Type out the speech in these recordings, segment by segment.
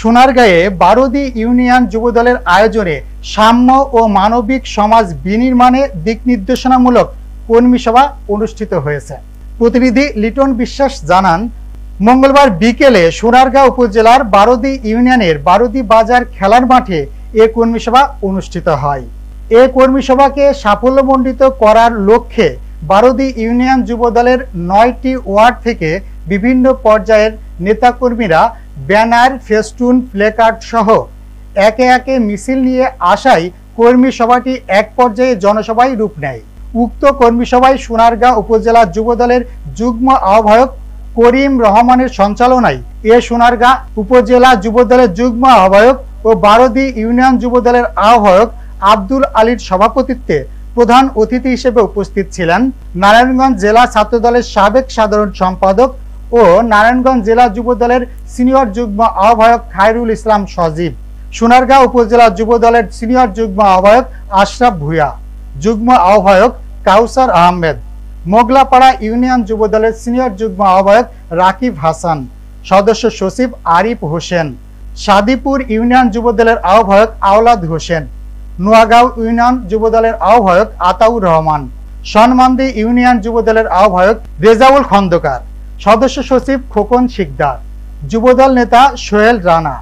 সোনারগাঁয়ে বারোদি ইউনিয়ন যুবদলের আয়োজনে সাম্য ও মানবিক সমাজ বিনির্মাণে দিক নির্দেশনামূলক কর্মী সভা অনুষ্ঠিত হয়েছে। প্রতিনিধি লিটন বিশ্বাস জানান, মঙ্গলবার বিকেলে সোনারগাঁও উপজেলার বারোদি ইউনিয়নের বারোদি বাজার খেলার মাঠে এ কর্মী সভা অনুষ্ঠিত হয়। এ কর্মী সভাকে সাফল্যমণ্ডিত করার লক্ষ্যে বারোদি ইউনিয়ন যুবদলের ৯টি ওয়ার্ড থেকে বিভিন্ন পর্যায়ের নেতাকর্মীরা ব্যানার, ফেস্টুন, প্লেকার্ড সহ একে একে মিছিল নিয়ে আসায় কর্মী সভাটি এক পর্যায়ে জনসভায় রূপ নেয়। উক্ত কর্মী সভায় সোনারগাঁও উপজেলা যুবদলের যুগ্ম আহ্বায়ক করিম রহমানের সঞ্চালনায় সোনারগাঁও উপজেলা যুবদলের যুগ্ম আহ্বায়ক ও বারোদি ইউনিয়ন যুবদলের আহ্বায়ক আব্দুল আলীর সভাপতিত্বে প্রধান অতিথি হিসেবে উপস্থিত ছিলেন নারায়ণগঞ্জ জেলা ছাত্রদলের সাবেক সাধারণ সম্পাদক ও নারায়ণগঞ্জ জেলা যুবদলের সিনিয়র যুগ্ম আহ্বায়ক খায়রুল ইসলাম সজীব, সোনারগাঁও উপজেলা যুবদলের সিনিয়র যুগ্ম আহ্বায়ক আশরাফ ভুঁইয়া, যুগ্ম আহ্বায়ক কাউসার আহমেদ, মোগলাপাড়া ইউনিয়ন যুবদলের সিনিয়র যুগ্ম আহ্বায়ক রাকিব হাসান, সদস্য সচিব আরিফ হোসেন, সাদিপুর ইউনিয়ন যুবদলের আহ্বায়ক আওলাদ হোসেন, নোয়াগাঁও ইউনিয়ন যুবদলের আহ্বায়ক আতাউর রহমান, সনমান্দি ইউনিয়ন যুবদলের আহ্বায়ক রেজাউল খন্দকার, সদস্য সচিব খোকন শিকদার, যুবদল নেতা সোহেল রানা,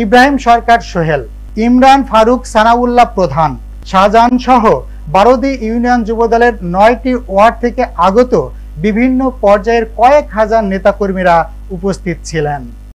ইব্রাহিম সরকার সোহেল, ইমরান ফারুক সানাউল্লাহ প্রধান, শাহজাহান সহ বারোদি ইউনিয়ন যুবদলের ৯টি ওয়ার্ড থেকে আগত বিভিন্ন পর্যায়ের কয়েক হাজার নেতাকর্মীরা উপস্থিত ছিলেন।